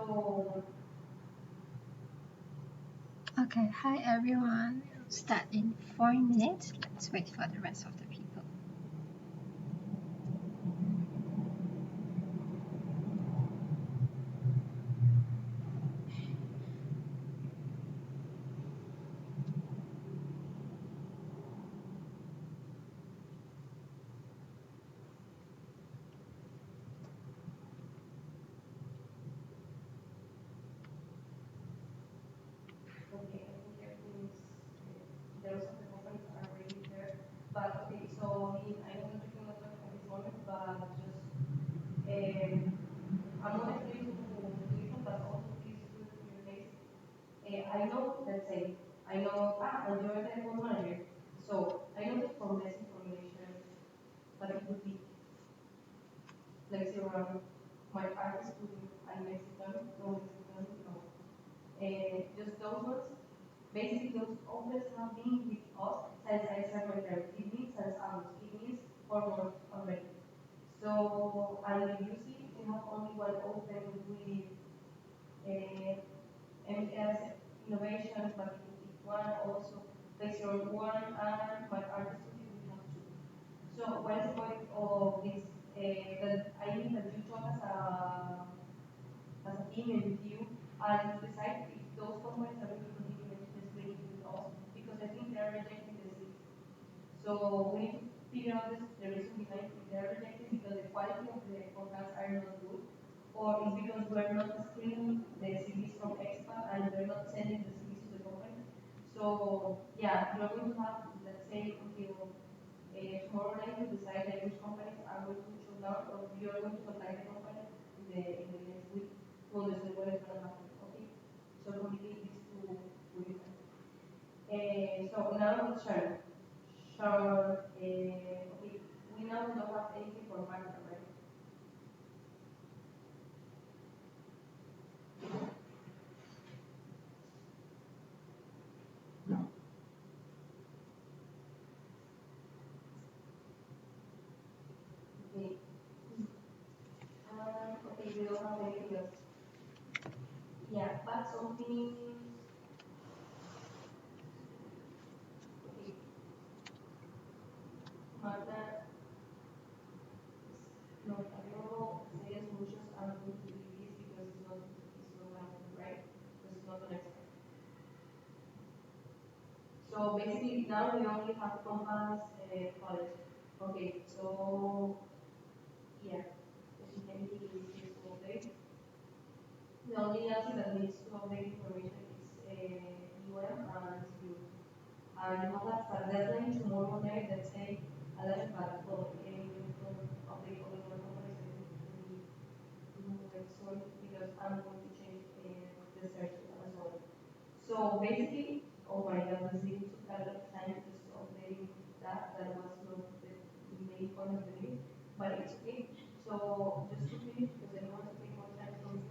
Okay, hi everyone. We'll start in 4 minutes. Let's wait for the rest of the people.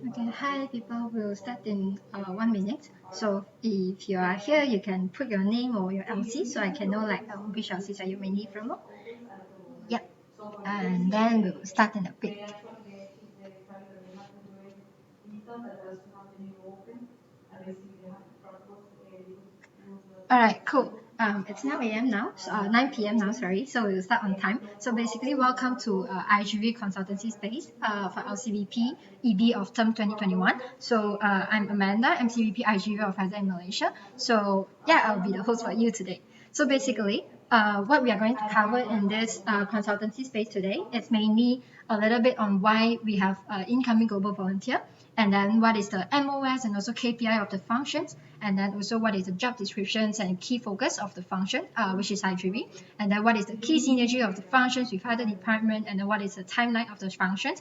Okay, hi people. We'll start in 1 minute. So if you are here, you can put your name or your LC so I can know like which LCs are you mainly from. Yep. And then we'll start in a bit. All right, cool. It's 9 a.m. now, 9 p.m. now, sorry. So we'll start on time. So basically, welcome to iGV Consultancy Space for LCVP EB of term 2021. So I'm Amanda, MCVP iGV of Prada in Malaysia. So yeah, I'll be the host for you today. So basically, what we are going to cover in this consultancy space today is mainly a little bit on why we have incoming global volunteer, and then what is the MOS and also KPI of the functions, and then also what is the job descriptions and key focus of the function, which is iGV, and then what is the key synergy of the functions with other department, and then what is the timeline of the functions.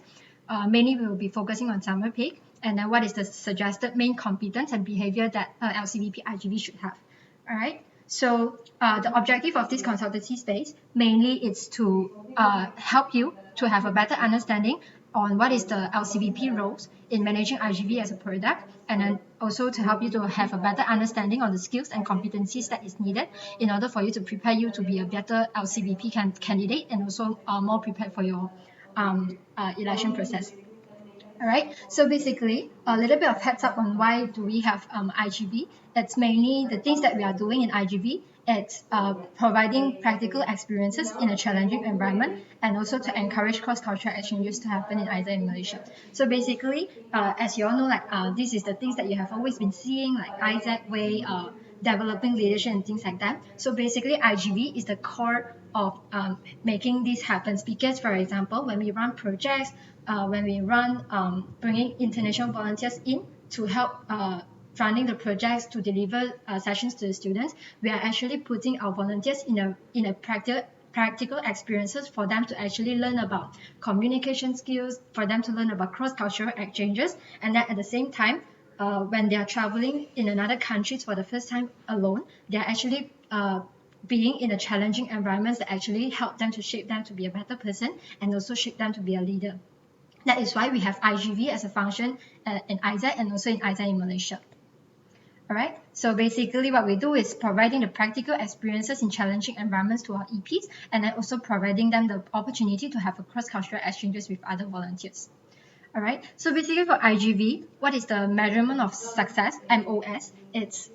Mainly we will be focusing on summer peak, and then what is the suggested main competence and behavior that LCVP iGV should have. All right. So the objective of this consultancy space mainly is to help you to have a better understanding on what is the LCVP roles in managing iGV as a product, and then also to help you to have a better understanding on the skills and competencies that is needed in order for you to prepare you to be a better LCVP candidate, and also more prepared for your election process. Alright, so basically, a little bit of heads up on why do we have iGV. It's mainly the things that we are doing in iGV. It's providing practical experiences in a challenging environment and also to encourage cross-cultural exchanges to happen in either in Malaysia. So basically, as you all know, like this is the things that you have always been seeing, like IZ way, developing leadership and things like that. So basically, iGV is the core of making this happen. Because, for example, when we run projects, when we run bringing international volunteers in to help running the projects to deliver sessions to the students, we are actually putting our volunteers in a practical experiences for them to actually learn about communication skills, for them to learn about cross-cultural exchanges, and then at the same time, when they are traveling in another countries for the first time alone, they are actually being in a challenging environments that actually help them to shape them to be a better person and also shape them to be a leader. That is why we have iGV as a function in ISAC and also in ISAC in Malaysia. Alright, so basically what we do is providing the practical experiences in challenging environments to our EPs and then also providing them the opportunity to have a cross-cultural exchanges with other volunteers. Alright, so basically for iGV, what is the measurement of success, MOS? It's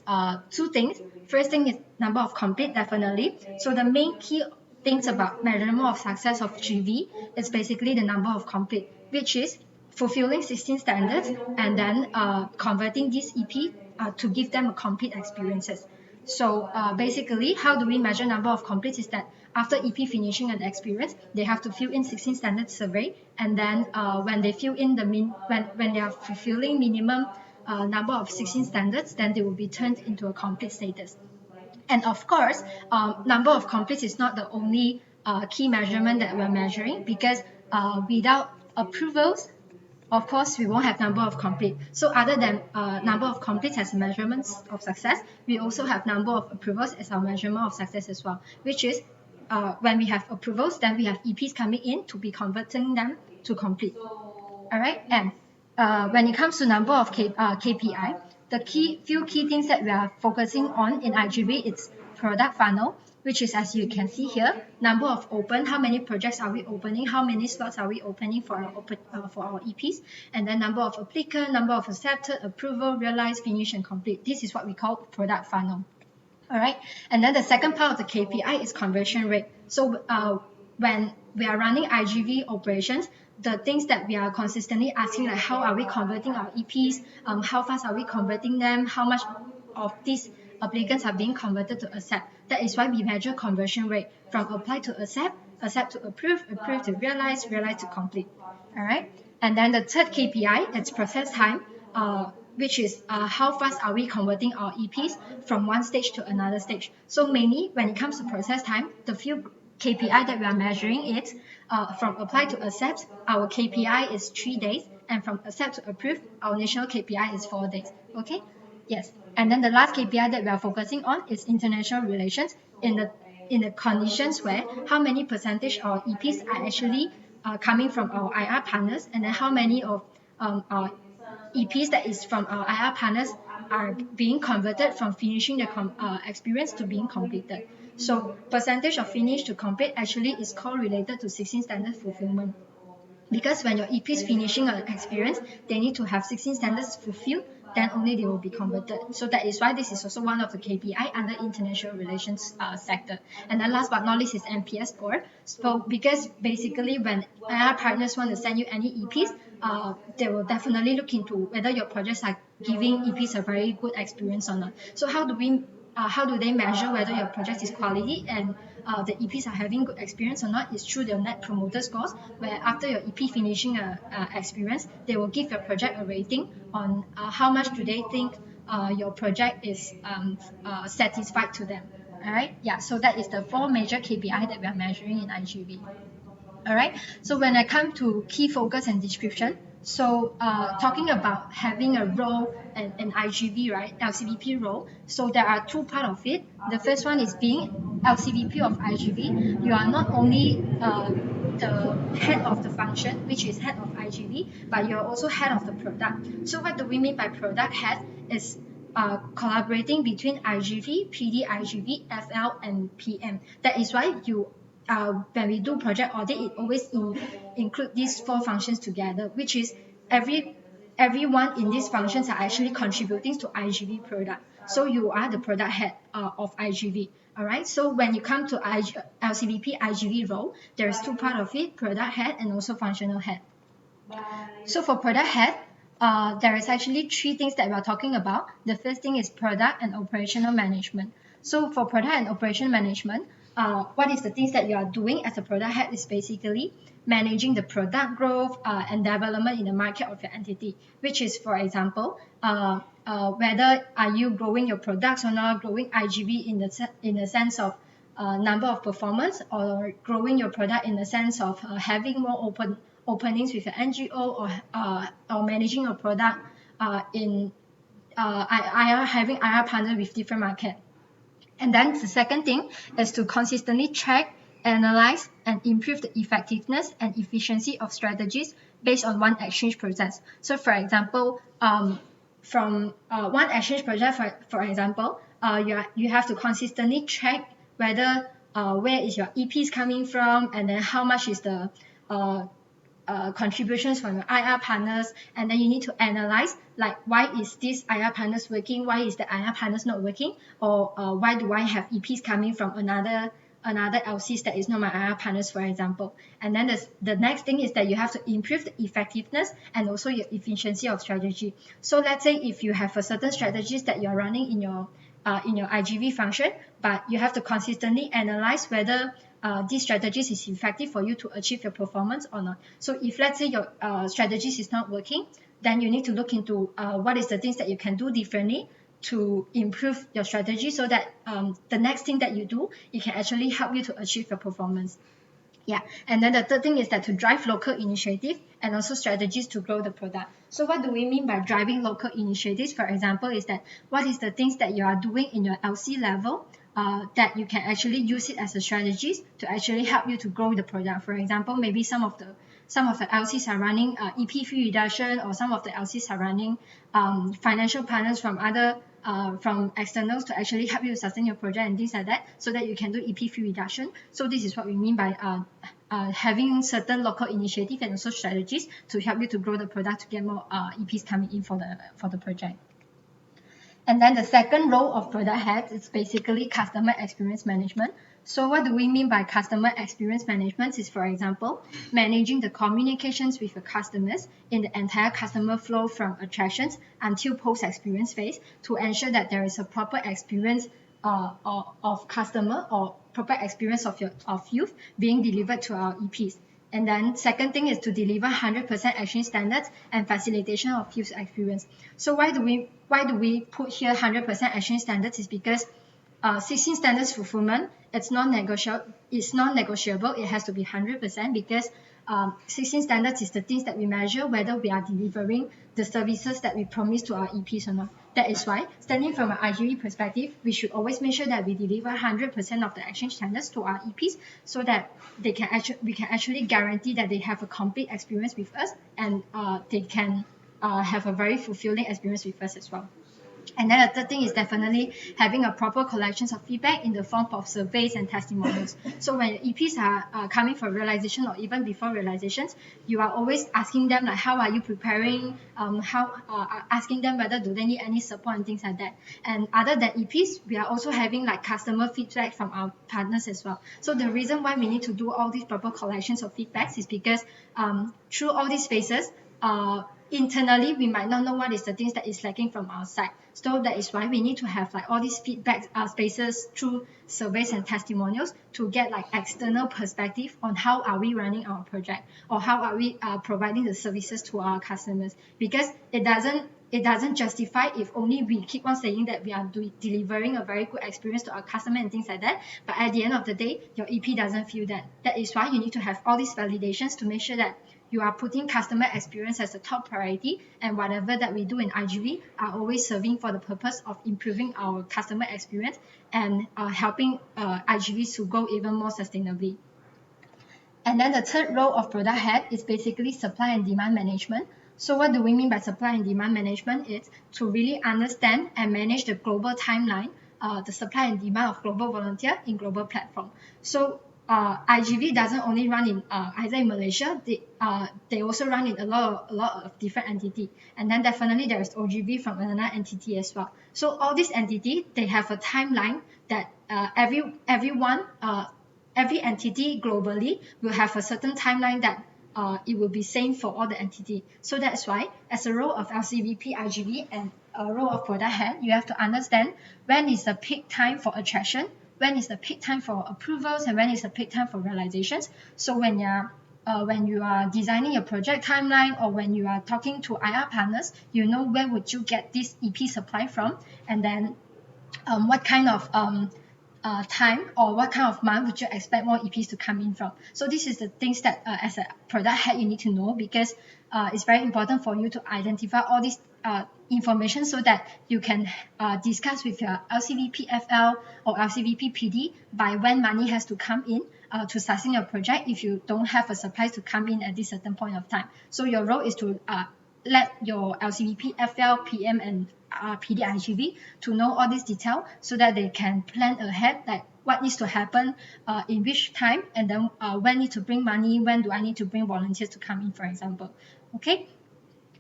two things. First thing is number of complete, definitely. So the main key things about measurement of success of GV is basically the number of complete, which is fulfilling 16 standards and then converting this EP to give them a complete experiences. So basically, how do we measure number of completes is that after EP finishing an experience, they have to fill in 16 standard survey, and then when they fill in when they are fulfilling minimum number of 16 standards, then they will be turned into a complete status. And of course, number of completes is not the only key measurement that we're measuring because without approvals, of course, we won't have number of complete. So other than number of completes as measurements of success, we also have number of approvals as our measurement of success as well, which is when we have approvals, then we have EPs coming in to be converting them to complete. All right, and when it comes to number of KPI, the few key things that we are focusing on in iGV, it's product funnel, which is as you can see here, number of open, how many projects are we opening, how many slots are we opening for our EPs, and then number of applicant, number of accepted, approval, realized, finish, and complete. This is what we call product funnel. All right, and then the second part of the KPI is conversion rate. So when we are running iGV operations, the things that we are consistently asking, like how are we converting our EPs, how fast are we converting them, how much of these applicants are being converted to accept. That is why we measure conversion rate from apply to accept, accept to approve, approve to realize, realize to complete. All right, and then the third KPI, it's process time, which is how fast are we converting our EPs from one stage to another stage. So mainly when it comes to process time, the few KPI that we are measuring is from apply to accept, our KPI is 3 days, and from accept to approve, our national KPI is 4 days. Okay, yes, and then the last KPI that we are focusing on is international relations in the conditions where how many percentage of EPs are actually coming from our IR partners, and then how many of our EPs that is from our IR partners are being converted from finishing the experience to being completed. So percentage of finish to complete actually is correlated to 16 standard fulfillment. Because when your EP is finishing an experience, they need to have 16 standards fulfilled, then only they will be converted. So that is why this is also one of the KPI under international relations sector. And then last but not least is NPS score. So because basically when IR partners want to send you any EPs, they will definitely look into whether your projects are giving EPs a very good experience or not. So how do they measure whether your project is quality and the EPs are having good experience or not? Is through their net promoter scores, where after your EP finishing a experience, they will give your project a rating on how much do they think your project is satisfied to them. All right, yeah, so that is the 4 major KPI that we are measuring in iGV. All right, so when I come to key focus and description, so talking about having a role in iGV, right, LCVP role, so there are 2 parts of it. The first one is being LCVP of iGV. You are not only the head of the function, which is head of iGV, but you're also head of the product. So what do we mean by product head? Is collaborating between iGV, PD, iGV, FL, and PM. That is why when we do project audit, it always include these 4 functions together, which is everyone in these functions are actually contributing to iGV product. So you are the product head of iGV. All right. So when you come to LCVP iGV role, there's two parts of it: product head and also functional head. So for product head, there is actually three things that we are talking about. The first thing is product and operational management. So for product and operation management, what is the things that you are doing as a product head is basically managing the product growth and development in the market of your entity, which is, for example, whether are you growing your products or not, growing IGV in the sense of number of performance, or growing your product in the sense of having more openings with your NGO, or managing your product in having IR partner with different market. And then the second thing is to consistently track, analyze, and improve the effectiveness and efficiency of strategies based on one exchange process. So for example, from one exchange project, for example, you have to consistently track whether where is your EPs coming from, and then how much is the contributions from your IR partners, and then you need to analyze like why is this IR partners working, why is the IR partners not working, or why do I have EPs coming from another LCs that is not my IR partners, for example. And then the next thing is that you have to improve the effectiveness and also your efficiency of strategy. So let's say if you have a certain strategies that you're running in your IGV function, but you have to consistently analyze whether these strategies is effective for you to achieve your performance or not. So if let's say your strategies is not working, then you need to look into what is the things that you can do differently to improve your strategy, so that the next thing that you do, it can actually help you to achieve your performance. Yeah, and then the third thing is that to drive local initiative and also strategies to grow the product. So what do we mean by driving local initiatives? For example, is that what is the things that you are doing in your LC level that you can actually use it as a strategies to actually help you to grow the product. For example, maybe some of the LCs are running EP fee reduction, or some of the LCs are running financial partners from other from externals to actually help you to sustain your project and things like that, so that you can do EP fee reduction. So this is what we mean by having certain local initiative and also strategies to help you to grow the product, to get more EPs coming in for the project. And then the second role of product head is basically customer experience management. So what do we mean by customer experience management is, for example, managing the communications with your customers in the entire customer flow from attractions until post-experience phase, to ensure that there is a proper experience of customer, or proper experience of youth being delivered to our EPs. And then second thing is to deliver 100% exchange standards and facilitation of user experience. So why do we put here 100% exchange standards is because 16 standards fulfillment, it's non-negotiable. It has to be 100%, because 16 standards is the things that we measure whether we are delivering the services that we promise to our EPs or not. That is why, standing from an IGV perspective, we should always make sure that we deliver 100% of the exchange standards to our EPs, so that we can actually guarantee that they have a complete experience with us, and they can have a very fulfilling experience with us as well. And then the third thing is definitely having a proper collections of feedback in the form of surveys and testimonials. So when EPs are coming for realization, or even before realizations, you are always asking them like, how are you preparing? Asking them whether do they need any support and things like that. And other than EPs, we are also having like customer feedback from our partners as well. So the reason why we need to do all these proper collections of feedbacks is because through all these phases, internally we might not know what is the things that is lacking from our side. So that is why we need to have like all these feedback spaces through surveys and testimonials, to get like external perspective on how are we running our project, or how are we providing the services to our customers. Because it doesn't justify if only we keep on saying that we are delivering a very good experience to our customer and things like that, but at the end of the day your EP doesn't feel that. That is why you need to have all these validations to make sure that you are putting customer experience as a top priority, and whatever that we do in IGV are always serving for the purpose of improving our customer experience and helping IGVs to go even more sustainably. And then the third role of product head is basically supply and demand management. So what do we mean by supply and demand management? It's to really understand and manage the global timeline, the supply and demand of global volunteer in global platform. So iGV doesn't only run in either in Malaysia, they also run in a lot of different entity, and then definitely there is OGV from another entity as well. So all these entity, they have a timeline that every entity globally will have a certain timeline that it will be same for all the entity. So that's why as a role of LCVP, iGV, and a role of Prada Head, you have to understand when is the peak time for attraction, when is the peak time for approvals, and when is the peak time for realizations. So when you are designing your project timeline, or when you are talking to IR partners, you know where would you get this EP supply from, and then what kind of time or what kind of month would you expect more EPs to come in from. So this is the things that as a product head you need to know, because it's very important for you to identify all these information so that you can discuss with your LCVP FL or LCVP PD by when money has to come in to sustain your project if you don't have a supply to come in at this certain point of time. So your role is to let your LCVP, FL, PM, and PD, iGV to know all this detail so that they can plan ahead, like what needs to happen in which time, and then when need to bring money, when do I need to bring volunteers to come in, for example. Okay.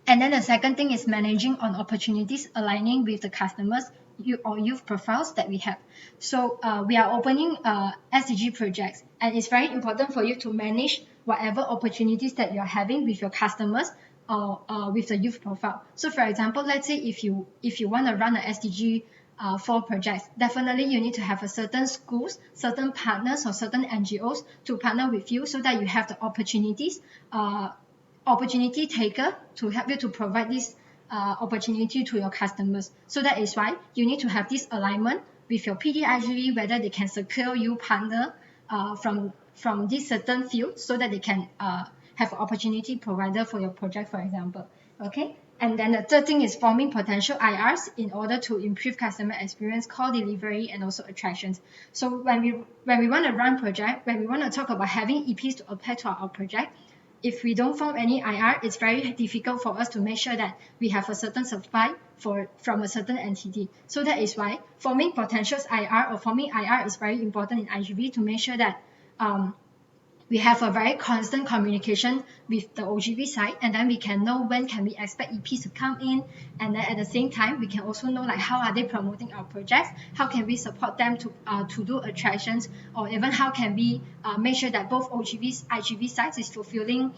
And then the second thing is managing on opportunities aligning with the customers or youth profiles that we have. So we are opening SDG projects, and it's very important for you to manage whatever opportunities that you're having with your customers or with the youth profile. So for example, let's say if you want to run a SDG for projects, definitely you need to have a certain schools, certain partners, or certain NGOs to partner with you so that you have the opportunity taker to help you to provide this opportunity to your customers. So that is why you need to have this alignment with your PD, iGV, whether they can secure you partner from this certain field so that they can have an opportunity provider for your project, for example. Okay. And then the third thing is forming potential IRs in order to improve customer experience, call delivery, and also attractions. So when we want to run project, when we want to talk about having EPs to apply to our project, if we don't form any IR, it's very difficult for us to make sure that we have a certain supply from a certain entity. So that is why forming potentials IR or forming IR is very important in iGV to make sure that we have a very constant communication with the OGV side, and then we can know when can we expect EPs to come in, and then at the same time we can also know like how are they promoting our projects, how can we support them to do attractions, or even how can we make sure that both OGVs, IGV sites is fulfilling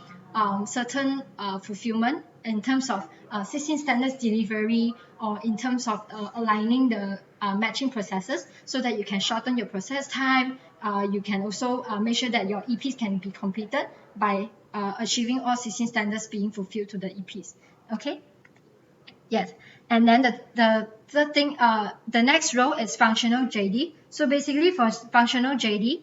certain fulfillment in terms of 16 standards delivery, or in terms of aligning the matching processes so that you can shorten your process time. You can also make sure that your EPs can be completed by achieving all 16 standards being fulfilled to the EPs. Okay. Yes. And then the third thing, the next role is functional JD. So basically for functional JD,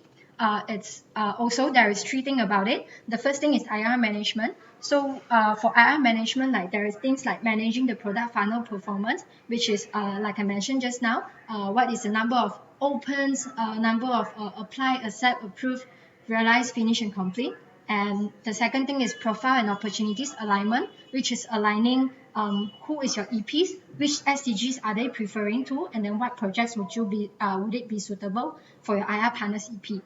it's also there is three things about it. The first thing is IR management. So for IR management, like there is things like managing the product funnel performance, which is like I mentioned just now, what is the number of opens, number of apply, accept, approve, realize, finish, and complete. And the second thing is profile and opportunities alignment, which is aligning who is your EPs, which SDGs are they preferring to, and then what projects would it be suitable for your IR partners EP.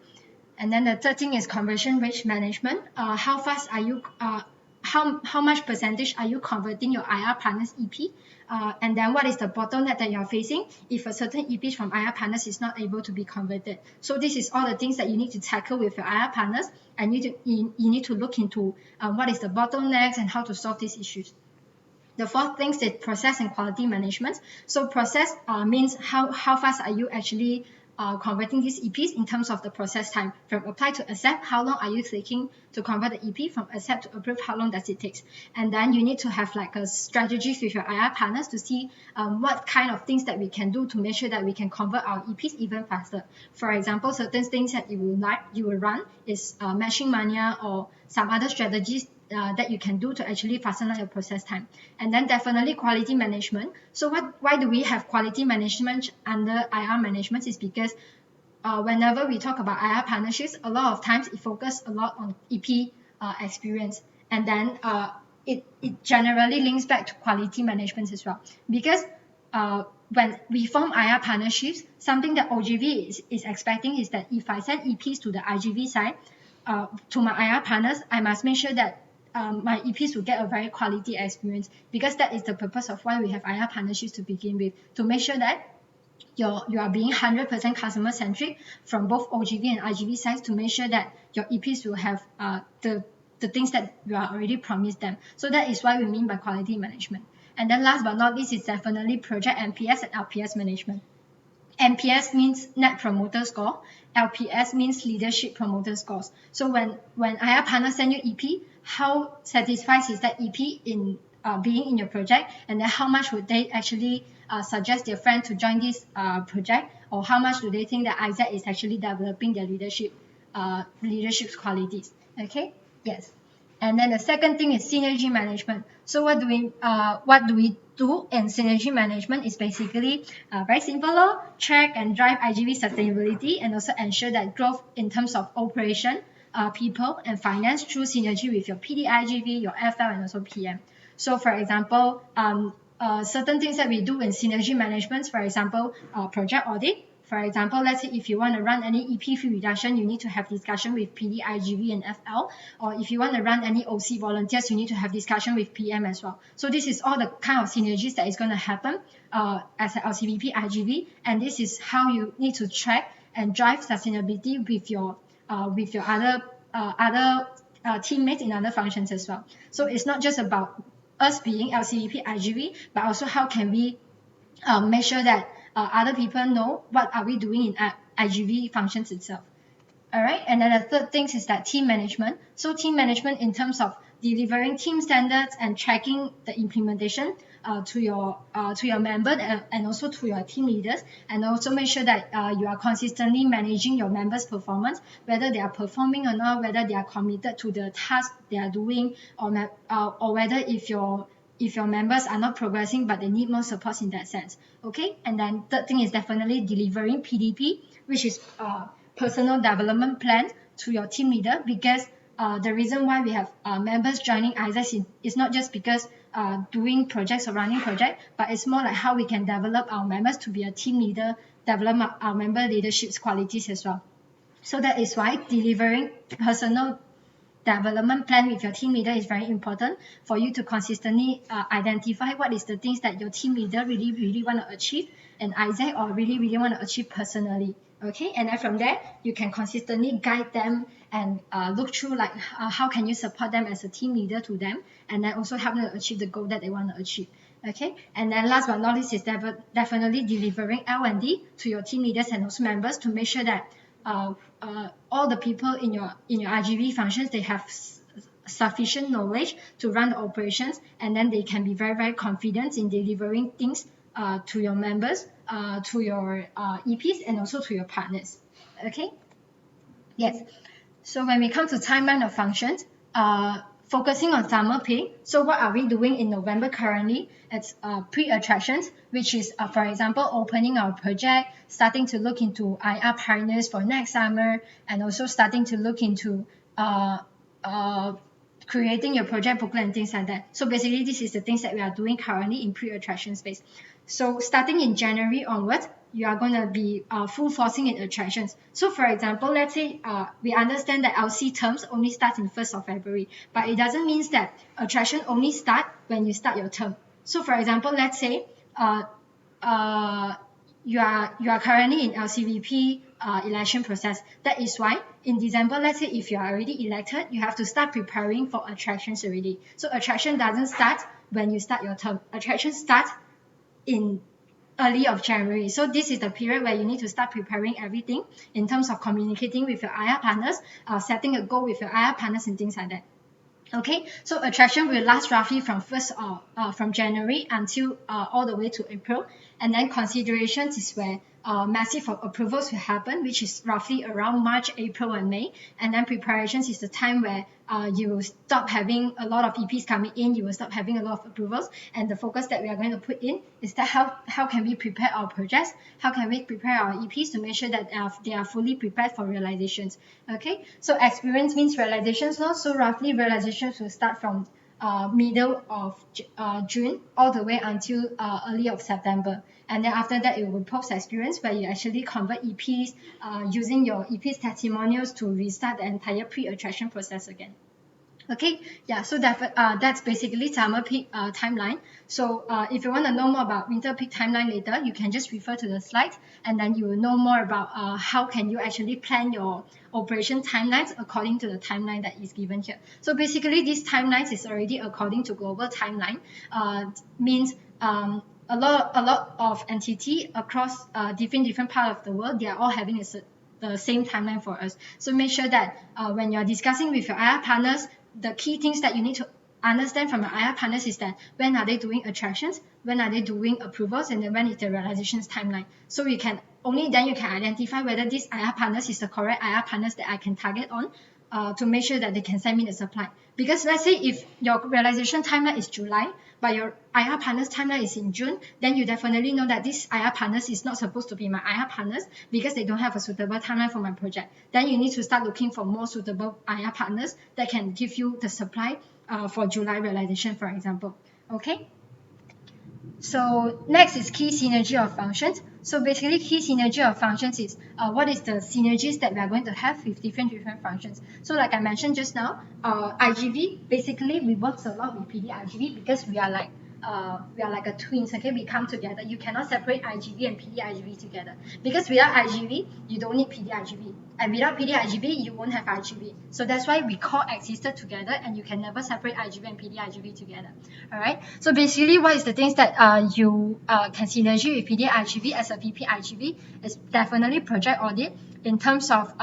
And then the third thing is conversion rate management. How fast are you how much percentage are you converting your IR partners EP? And then what is the bottleneck that you're facing if a certain EP from IR partners is not able to be converted? So this is all the things that you need to tackle with your IR partners, and you need to look into what is the bottlenecks and how to solve these issues. The fourth thing is process and quality management. So process means how fast are you actually converting these EPs in terms of the process time. From apply to accept, how long are you taking to convert the EP? From accept to approve, how long does it take? And then you need to have like a strategy with your IR partners to see what kind of things that we can do to make sure that we can convert our EPs even faster. For example, certain things that you will run is matching mania or some other strategies that you can do to actually fasten out your process time. And then definitely quality management. So why do we have quality management under IR management is because whenever we talk about IR partnerships, a lot of times it focuses a lot on EP experience, and then it generally links back to quality management as well, because when we form IR partnerships, something that OGV is expecting is that if I send EPs to the iGV side, to my IR partners, I must make sure that my EPs will get a very quality experience, because that is the purpose of why we have IR partnerships to begin with, to make sure that you are being 100% customer centric from both OGV and iGV sides, to make sure that your EPs will have the things that you are already promised them. So that is why we mean by quality management. And then last but not least is definitely project NPS and LPS management. NPS means Net Promoter Score. LPS means Leadership Promoter Scores. So when IR partner send you EP, how satisfied is that EP in being in your project, and then how much would they actually suggest their friend to join this project, or how much do they think that Isaac is actually developing their leadership qualities. Okay, yes. And then the second thing is synergy management. So what do we do in synergy management is basically very simple. Track and drive iGV sustainability, and also ensure that growth in terms of operation, people and finance through synergy with your PD iGV, your FL, and also PM. So for example, certain things that we do in synergy management, for example, project audit. For example, let's say if you want to run any EP fee reduction, you need to have discussion with PD, iGV, and FL. Or if you want to run any OC volunteers, you need to have discussion with PM as well. So this is all the kind of synergies that is going to happen as an LCVP, iGV. And this is how you need to track and drive sustainability with your other teammates in other functions as well. So it's not just about us being LCVP, iGV, but also how can we make sure that other people know what are we doing in iGV functions itself. All right, and then the third thing is that team management. So team management in terms of delivering team standards and tracking the implementation to your member and also to your team leaders, and also make sure that you are consistently managing your members' performance, whether they are performing or not, whether they are committed to the task they are doing, or whether if your members are not progressing but they need more support in that sense. Okay, and then third thing is definitely delivering PDP, which is personal development plan to your team leader, because the reason why we have members joining ISAC is not just because doing projects or running projects, but it's more like how we can develop our members to be a team leader, develop our member leadership qualities as well. So that is why delivering personal development plan with your team leader is very important for you to consistently identify what is the things that your team leader really want to achieve in Isaac, or really want to achieve personally. Okay, and then from there you can consistently guide them and look through like how can you support them as a team leader to them, and then also help them achieve the goal that they want to achieve. Okay, and then last but not least is definitely delivering L&D to your team leaders and also members, to make sure that all the people in your IGV functions, they have sufficient knowledge to run the operations, and then they can be very confident in delivering things to your members, to your EPs, and also to your partners. Okay, yes. So when we come to timeline of functions, focusing on summer pay. So what are we doing in November currently? It's pre-attractions, which is, for example, opening our project, starting to look into IR partners for next summer, and also starting to look into creating your project booklet and things like that. So basically, this is the things that we are doing currently in pre-attraction space. So starting in January onwards, you are going to be full forcing in attractions. So for example, let's say we understand that LC terms only start in 1st of February, but it doesn't mean that attraction only start when you start your term. So for example, let's say you are currently in LCVP election process. That is why in December, let's say if you are already elected, you have to start preparing for attractions already. So attraction doesn't start when you start your term. Attraction starts in early of January. So this is the period where you need to start preparing everything in terms of communicating with your IR partners, setting a goal with your IR partners and things like that. Okay, so attraction will last roughly from from January until all the way to April, and then considerations is where massive approvals will happen, which is roughly around March, April, and May, and then preparations is the time where you will stop having a lot of EPs coming in, you will stop having a lot of approvals, and the focus that we are going to put in is that how can we prepare our projects, how can we prepare our EPs to make sure that they are fully prepared for realizations. Okay, so experience means realizations now, so roughly realizations will start from middle of June all the way until early of September. And then after that, it will be post experience where you actually convert EPs using your EPs testimonials to restart the entire pre-attraction process again. Okay, yeah, so that's basically summer peak timeline. So if you want to know more about winter peak timeline later, you can just refer to the slides, and then you will know more about how can you actually plan your operation timelines according to the timeline that is given here. So basically, these timelines is already according to global timeline. Means a lot of entity across different part of the world, they are all having the same timeline for us. So make sure that when you're discussing with your IR partners, the key things that you need to understand from your IR partners is that when are they doing attractions, when are they doing approvals, and then when is the realizations timeline. So you can only then you can identify whether this IR partners is the correct IR partners that I can target on to make sure that they can send me the supply. Because let's say if your realization timeline is July, but your IR partners timeline is in June, then you definitely know that this IR partners is not supposed to be my IR partners because they don't have a suitable timeline for my project. Then you need to start looking for more suitable IR partners that can give you the supply for July realization, for example. Okay. So next is key synergy of functions. So basically, key synergy of functions is what is the synergies that we are going to have with different functions. So like I mentioned just now, iGV, basically we work a lot with PD-iGV because we are like a twins. Okay, we come together. You cannot separate iGV and PD-iGV together because without iGV you don't need PD-iGV, and without PD-iGV you won't have iGV. So that's why we coexisted together, and you can never separate iGV and PD-iGV together. All right. So basically, what is the things that you can synergy with PD-iGV as a VP-iGV is definitely project audit in terms of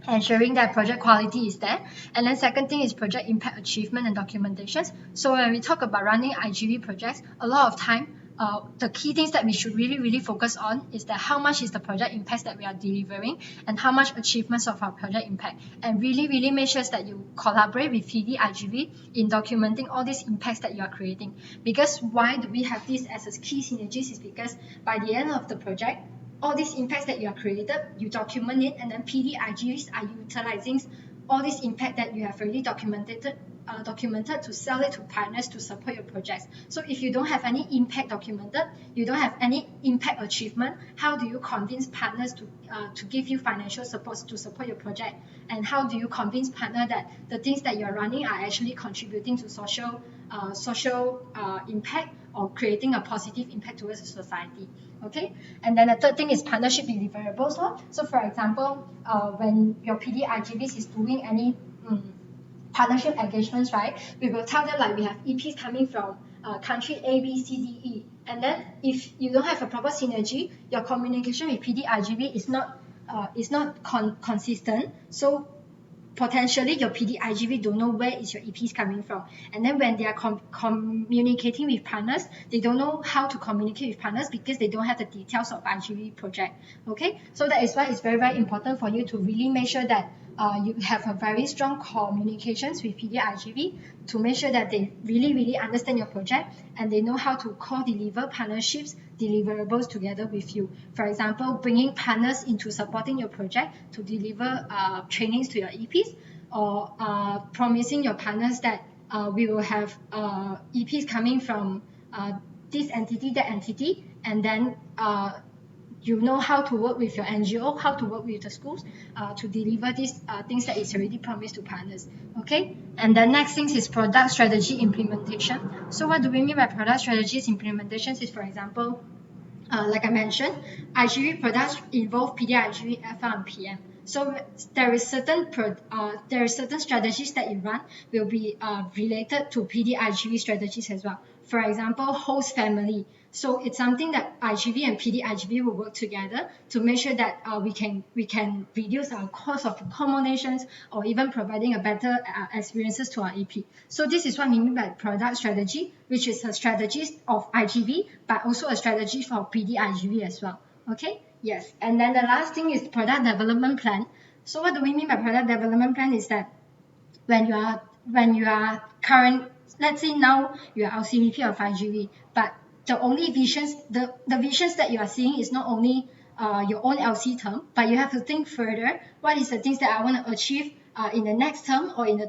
ensuring that project quality is there. And then second thing is project impact achievement and documentations. So when we talk about running iGV projects, a lot of time, the key things that we should really focus on is that how much is the project impact that we are delivering and how much achievements of our project impact. And really make sure that you collaborate with PD-iGV in documenting all these impacts that you are creating. Because why do we have this as a key synergies is because by the end of the project, all these impacts that you have created, you document it, and then PD-iGVs are utilizing all this impact that you have already documented to sell it to partners to support your projects. So if you don't have any impact documented, you don't have any impact achievement, how do you convince partners to give you financial support to support your project? And how do you convince partner that the things that you're running are actually contributing to social impact or creating a positive impact towards the society? Okay, and then the third thing is partnership deliverables. So for example, when your PD-iGVs is doing any partnership engagements, right, we will tell them like we have EPs coming from country A, B, C, D, E. And then if you don't have a proper synergy, your communication with PD-iGV is not consistent. So potentially your PD-iGV don't know where is your EPs coming from. And then when they are communicating with partners, they don't know how to communicate with partners because they don't have the details of iGV project. Okay, so that is why it's very important for you to really make sure that you have a very strong communications with PD-iGV to make sure that they really understand your project and they know how to co-deliver partnerships deliverables together with you. For example, bringing partners into supporting your project to deliver trainings to your EPs, or promising your partners that we will have EPs coming from this entity, that entity, and then you know how to work with your NGO, how to work with the schools to deliver these things that is already promised to partners. Okay, and the next thing is product strategy implementation. So what do we mean by product strategies implementations is, for example, like I mentioned, iGV products involve PD-iGV, FL, and PM. So there is certain strategies that you run will be related to PD-iGV strategies as well. For example, host family. So it's something that iGV and PD-iGV will work together to make sure that we can reduce our cost of accommodations or even providing a better experiences to our EP. So this is what we mean by product strategy, which is a strategy of iGV, but also a strategy for PD-iGV as well. Okay, yes. And then the last thing is product development plan. So what do we mean by product development plan is that when you are current, let's say now you are LCVP of iGV, but the only visions, the visions that you are seeing is not only your own LC term, but you have to think further. What is the things that I want to achieve in the next term or in the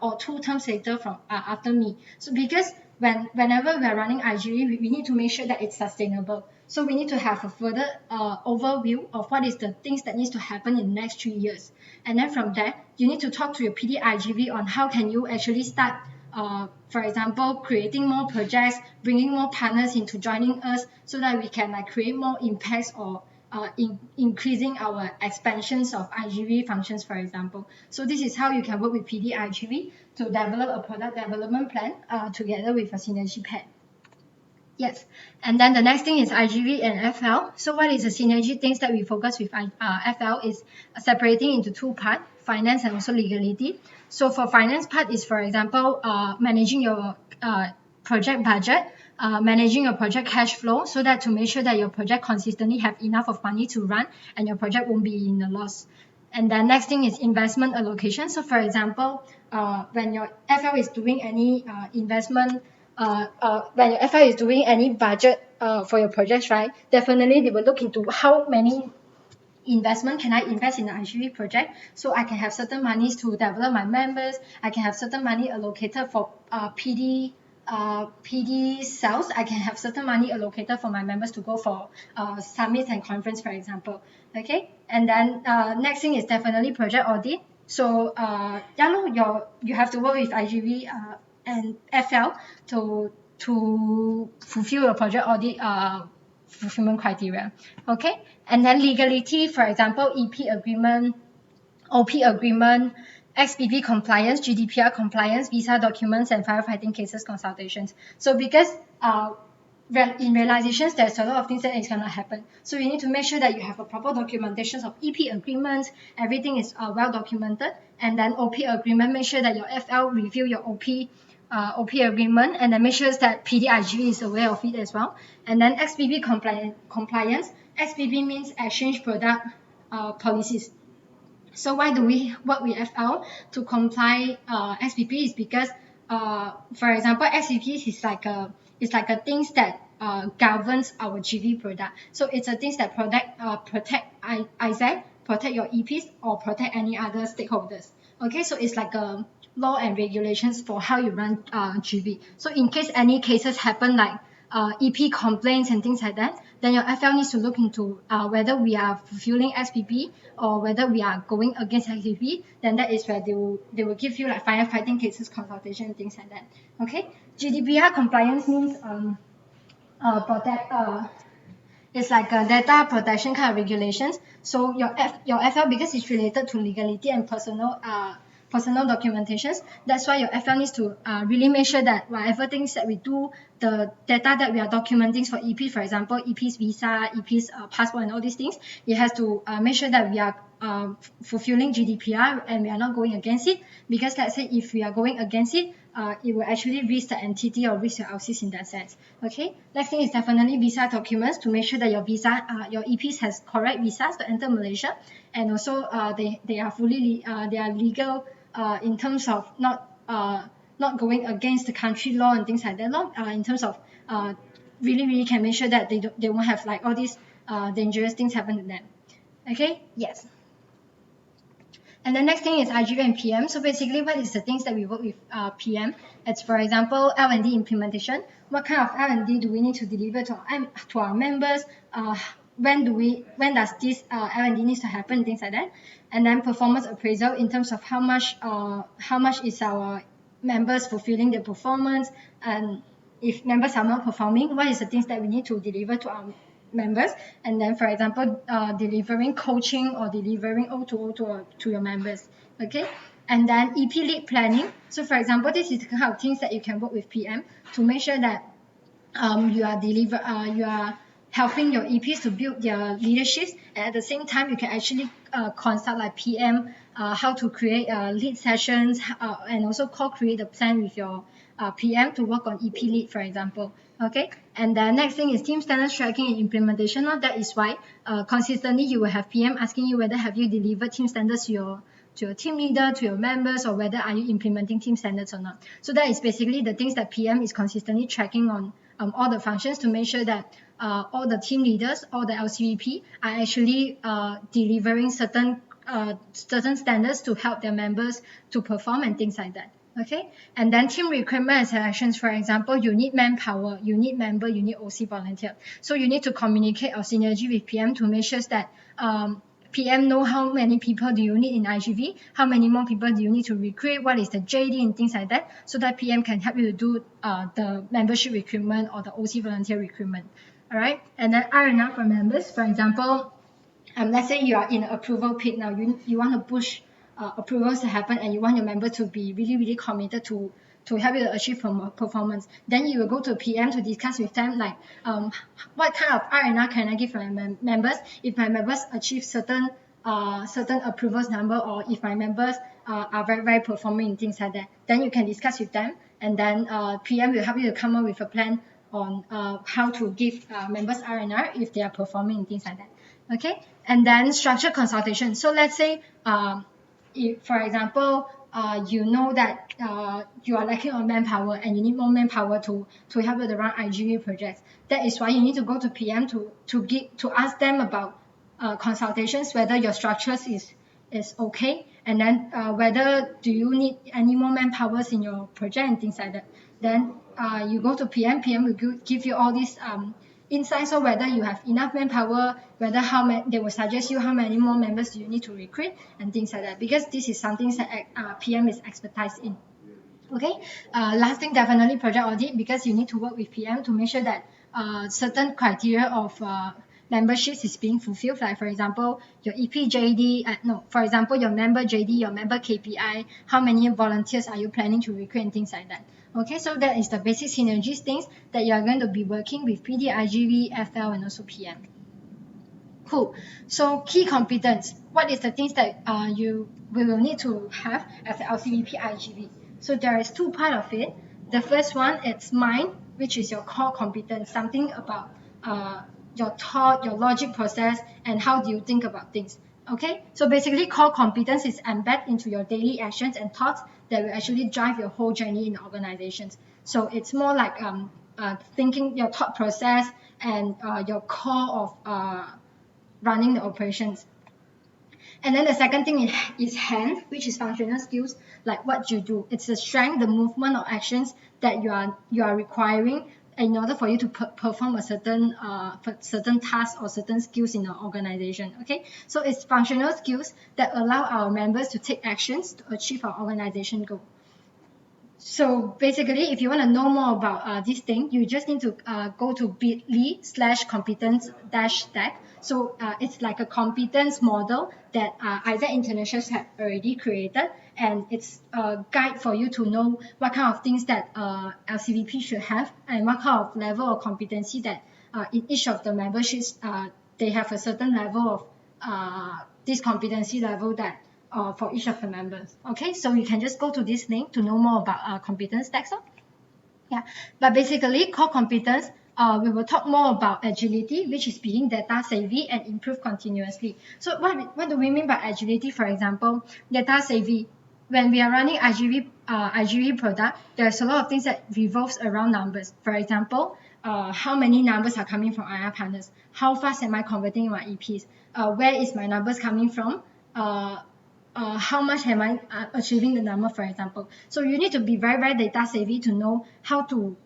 or 2 terms later from after me. So because whenever we are running iGV, we need to make sure that it's sustainable. So we need to have a further overview of what is the things that needs to happen in the next 3 years. And then from there, you need to talk to your PD iGV on how can you actually start, for example, creating more projects, bringing more partners into joining us so that we can like create more impacts or increasing our expansions of iGV functions, for example. So this is how you can work with PD iGV to develop a product development plan together with a synergy pair. Yes, and then the next thing is iGV and FL. So what is the synergy things that we focus with FL is separating into 2 parts, finance and also legality. So for finance part is, for example, managing your project budget, managing your project cash flow so that to make sure that your project consistently have enough of money to run and your project won't be in a loss. And then next thing is investment allocation. So for example, when your FL is doing any investment, when your FL is doing any budget for your projects, right, definitely they will look into how many investment can I invest in the iGV project so I can have certain monies to develop my members. I can have certain money allocated for PD sales. I can have certain money allocated for my members to go for summits and conference, for example. Okay, and then next thing is definitely project audit. So you have to work with iGV and FL to fulfill your project audit fulfillment criteria. Okay, and then legality, for example, EP agreement, OP agreement, XBP compliance, GDPR compliance, visa documents, and firefighting cases consultations. So because in realizations, there's a lot of things that is going to happen. So you need to make sure that you have a proper documentation of EP agreements, everything is well documented, and then OP agreement, make sure that your FL review your OP agreement and then make sure that PDIG is aware of it as well. And then XBP compliance. XBP means exchange product policies. So why do we work with FL to comply XBP is because for example XBP is like a things that governs our GV product. So it's a things that protect ISAC, protect your EPs or protect any other stakeholders. Okay, so it's like a law and regulations for how you run GV. So in case any cases happen like EP complaints and things like that, then your FL needs to look into whether we are fulfilling XBP or whether we are going against XBP. Then that is where they will give you like firefighting cases consultation and things like that. Okay, GDPR compliance means it's like a data protection kind of regulations. So your FL, because it's related to legality and personal documentations, that's why your FL needs to really make sure that whatever things that we do, the data that we are documenting for EP, for example, EP's visa, EP's passport and all these things, it has to make sure that we are fulfilling GDPR and we are not going against it, because let's say if we are going against it, it will actually risk the entity or risk your LCs in that sense. Okay, next thing is definitely visa documents to make sure that your visa, your EPs has correct visas to enter Malaysia, and also they are fully they are legal in terms of not going against the country law and things like that law, in terms of really can make sure that they won't have like all these dangerous things happen to them. Okay, yes. And the next thing is iGV and PM. So basically, what is the things that we work with PM? It's, for example, L&D implementation. What kind of L&D do we need to deliver to our members? When does this L&D needs to happen? Things like that. And then performance appraisal in terms of how much is our members fulfilling their performance, and if members are not performing, what is the things that we need to deliver to our members. And then, for example, delivering coaching or delivering O2O to your members. Okay, and then EP lead planning. So for example, this is the kind of things that you can work with PM to make sure that you are helping your EPs to build their leaderships, and at the same time you can actually consult like PM how to create lead sessions and also co-create a plan with your PM to work on EP lead, for example. Okay, and the next thing is team standards tracking and implementation. Now that is why consistently you will have PM asking you whether have you delivered team standards to your team leader, to your members, or whether are you implementing team standards or not. So that is basically the things that PM is consistently tracking on all the functions to make sure that all the team leaders, all the LCVP are actually delivering certain certain standards to help their members to perform and things like that. Okay, and then team recruitment and selections. For example, you need manpower, you need member, you need OC volunteer. So you need to communicate or synergy with PM to make sure that PM know how many people do you need in iGV, how many more people do you need to recruit, what is the JD and things like that, so that PM can help you to do the membership recruitment or the OC volunteer recruitment. All right, and then R&R for members. For example, let's say you are in approval peak now, you want to push approvals to happen, and you want your member to be really committed to help you to achieve performance. Then you will go to PM to discuss with them like what kind of R&R can I give my members if my members achieve certain approvals number, or if my members are very performing and things like that. Then you can discuss with them, and then PM will help you to come up with a plan on how to give members R&R if they are performing and things like that. Okay, and then structured consultation. So let's say if, for example, you know that you are lacking on manpower and you need more manpower to help you to run iGV projects. That is why you need to go to PM to ask them about consultations, whether your structures is okay, and then whether do you need any more manpowers in your project and things like that. Then you go to PM will give you all these insights on whether you have enough manpower, whether they will suggest you how many more members you need to recruit and things like that, because this is something that PM is expertise in. Okay, last thing, definitely project audit, because you need to work with PM to make sure that certain criteria of memberships is being fulfilled. Like for example, your EPJD, for example, your member JD, your member KPI, how many volunteers are you planning to recruit and things like that. Okay, so that is the basic synergies things that you are going to be working with PD, iGV, FL, and also PM. Cool. So key competence. What is the things that we will need to have as LCVP iGV? So there is two part of it. The first one, it's mind, which is your core competence, something about your thought, your logic process, and how do you think about things. Okay, so basically core competence is embedded into your daily actions and thoughts that will actually drive your whole journey in organizations. So it's more like thinking, your thought process, and your core of running the operations. And then the second thing is hand, which is functional skills, like what you do. It's the strength, the movement or actions that you are requiring in order for you to perform a certain task or certain skills in an organization. Okay, so it's functional skills that allow our members to take actions to achieve our organization goal. So basically, if you want to know more about this thing, you just need to go to bit.ly/competence-stack. So it's like a competence model that Isaac International have already created, and it's a guide for you to know what kind of things that LCVP should have, and what kind of level of competency that in each of the memberships they have a certain level of this competency level that for each of the members. Okay, so you can just go to this link to know more about competence stacks. Yeah, but basically core competence, we will talk more about agility, which is being data savvy and improve continuously. So what do we mean by agility? For example, data savvy. When we are running iGV product, there's a lot of things that revolves around numbers. For example, how many numbers are coming from IR partners? How fast am I converting my EPs? Where is my numbers coming from? How much am I achieving the number, for example. So you need to be very data savvy to know how to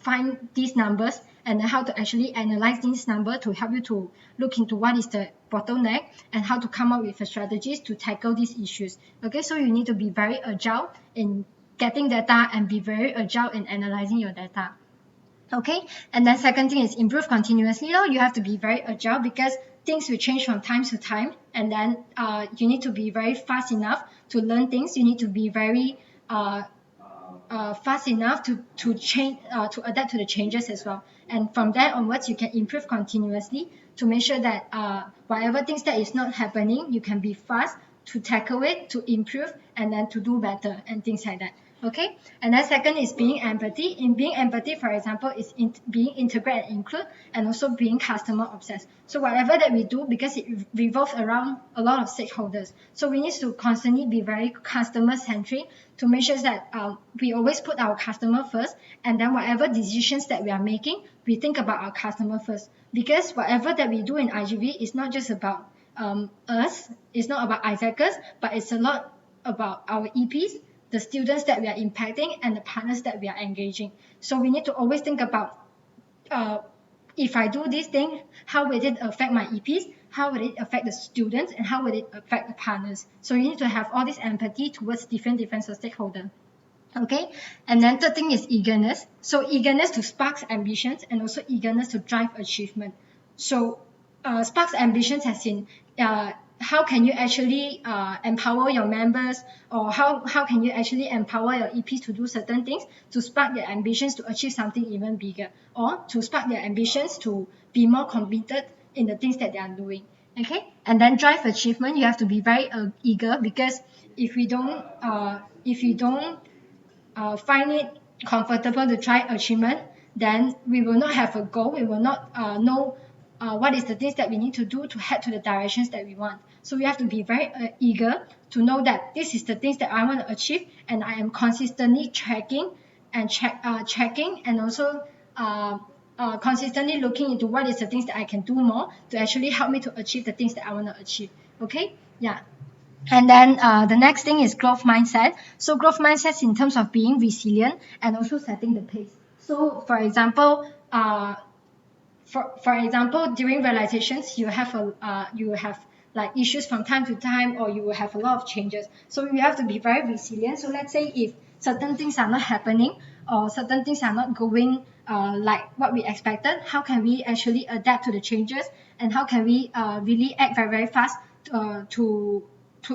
find these numbers, and how to actually analyze these numbers to help you to look into what is the bottleneck and how to come up with strategies to tackle these issues. Okay, so you need to be very agile in getting data and be very agile in analyzing your data. Okay, and then second thing is improve continuously. Now you have to be very agile because things will change from time to time, and then you need to be very fast enough to learn things. You need to be very fast enough to change to adapt to the changes as well. And from there onwards, you can improve continuously to make sure that whatever things that is not happening, you can be fast to tackle it, to improve, and then to do better and things like that. Okay, and then second is being empathy. In being empathy, for example, is being integrate and include, and also being customer obsessed. So whatever that we do, because it revolves around a lot of stakeholders, so we need to constantly be very customer centric to make sure that we always put our customer first, and then whatever decisions that we are making, we think about our customer first. Because whatever that we do in iGV is not just about us, it's not about Isaacers, but it's a lot about our EPs, the students that we are impacting, and the partners that we are engaging. So we need to always think about if I do this thing, how will it affect my EPs? How will it affect the students? And how will it affect the partners? So you need to have all this empathy towards different stakeholders. Okay, and then third thing is eagerness. So eagerness to spark ambitions and also eagerness to drive achievement. So sparks ambitions as in how can you actually empower your members, or how can you actually empower your EPs to do certain things to spark their ambitions to achieve something even bigger, or to spark their ambitions to be more competent in the things that they are doing. Okay, and then drive achievement, you have to be very eager, because if we don't find it comfortable to try achievement, then we will not have a goal. We will not know what is the things that we need to do to head to the directions that we want. So we have to be very eager to know that this is the things that I want to achieve, and I am consistently checking and also consistently looking into what is the things that I can do more to actually help me to achieve the things that I want to achieve. Okay, yeah. And then the next thing is growth mindset. So growth mindset in terms of being resilient and also setting the pace. So for example, during realizations, you have like issues from time to time, or you will have a lot of changes. So you have to be very resilient. So let's say if certain things are not happening, or certain things are not going like what we expected, how can we actually adapt to the changes, and how can we really act very, very fast to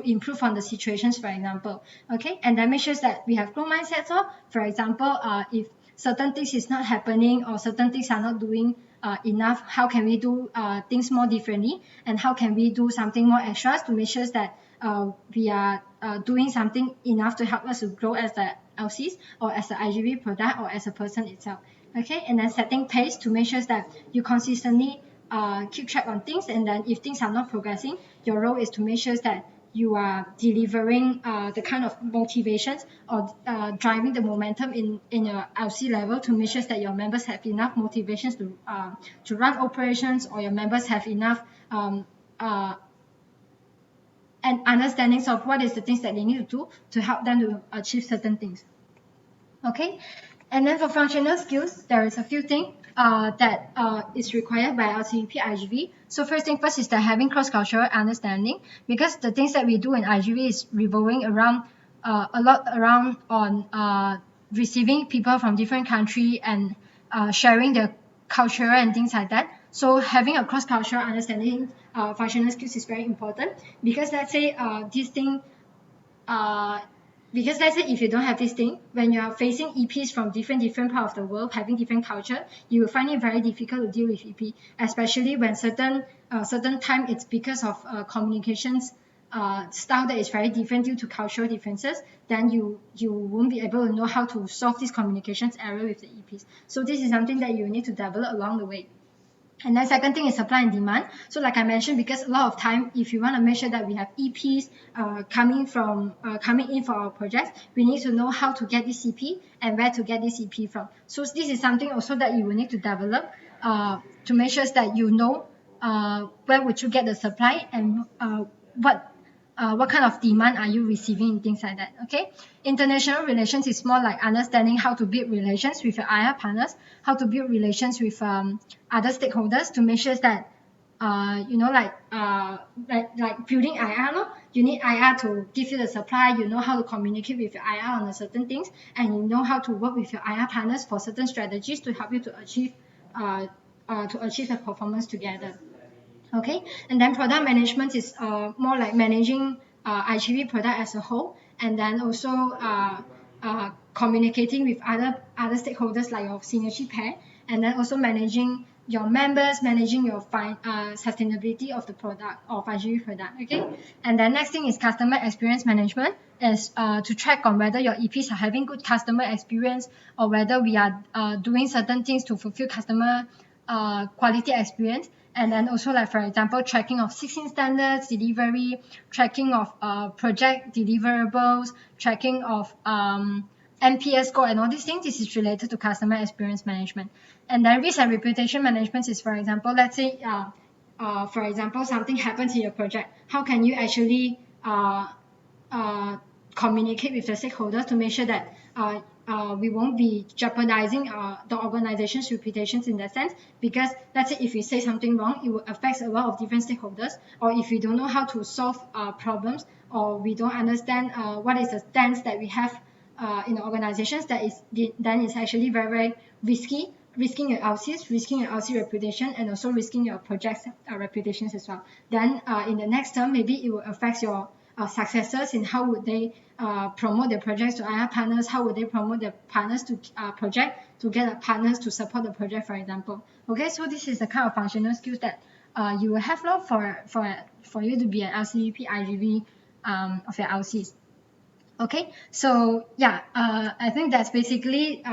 improve on the situations, for example. Okay, and that makes sure that we have growth mindset. So for example, if certain things is not happening, or certain things are not doing enough, how can we do things more differently, and how can we do something more extras to make sure that we are doing something enough to help us to grow as the LCs, or as the iGV product, or as a person itself. Okay, and then setting pace to make sure that you consistently keep track on things, and then if things are not progressing, your role is to make sure that you are delivering the kind of motivations, or driving the momentum in your LC level to make sure that your members have enough motivations to run operations, or your members have enough and understandings of what is the things that they need to do to help them to achieve certain things. Okay, and then for functional skills, there is a few things that is required by LCVP iGV. So first thing first is that having cross-cultural understanding, because the things that we do in iGV is revolving around a lot around on receiving people from different country, and sharing their culture and things like that. So having a cross-cultural understanding functional skills is very important, because let's say this thing because let's say if you don't have this thing, when you are facing EPs from different part of the world, having different culture, you will find it very difficult to deal with EP, especially when certain time it's because of communications style that is very different due to cultural differences. Then you won't be able to know how to solve this communications error with the EPs. So this is something that you need to develop along the way. And then second thing is supply and demand. So like I mentioned, because a lot of time, if you want to make sure that we have EPs coming in for our projects, we need to know how to get this EP and where to get this EP from. So this is something also that you will need to develop to make sure that you know where would you get the supply, and what kind of demand are you receiving, things like that. Okay, international relations is more like understanding how to build relations with your IR partners, how to build relations with other stakeholders to make sure that like building IR, no? You need IR to give you the supply. You know how to communicate with your IR on certain things, and you know how to work with your IR partners for certain strategies to help you to achieve the performance together. Okay, and then product management is more like managing iGV product as a whole, and then also communicating with other stakeholders like your synergy pair, and then also managing your members, managing your sustainability of the product of iGV product. Okay, and then next thing is customer experience management, is to track on whether your EPs are having good customer experience, or whether we are doing certain things to fulfill customer quality experience. And then also, like for example, tracking of 16 standards delivery, tracking of project deliverables, tracking of NPS score, and all these things. This is related to customer experience management. And then risk and reputation management is, for example, let's say for example, something happens in your project, how can you actually uh, communicate with the stakeholders to make sure that we won't be jeopardizing the organization's reputations in that sense, because let's say if we say something wrong, it will affect a lot of different stakeholders, or if we don't know how to solve problems, or we don't understand what is the stance that we have in the organizations, that is then it's actually very, very risking your LCs, risking your LC reputation, and also risking your project's reputations as well. Then in the next term, maybe it will affect your successors in how would they promote their projects to other partners, how would they promote their partners to project to get partners to support the project, for example. Okay, so this is the kind of functional skills that you will have for you to be an LCVP, IGV of your LCs. Okay, so yeah, I think that's basically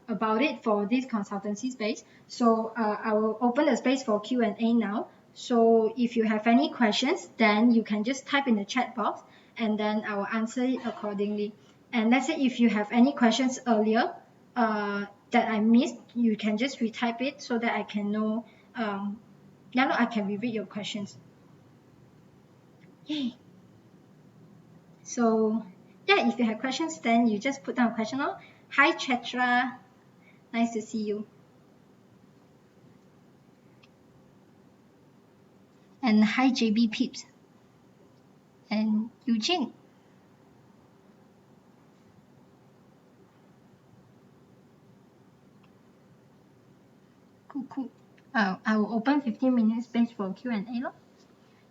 about it for this consultancy space. So I will open the space for Q&A now. So if you have any questions, then you can just type in the chat box, and then I will answer it accordingly. And let's say if you have any questions earlier that I missed, you can just retype it so that I can know. Yeah, no, I can reread your questions. Yay! So yeah, if you have questions, then you just put down a question. Oh, hi Chetra, nice to see you. And hi JB Peeps. And Eugene. Cool, cool. I will open 15 minutes space for Q&A.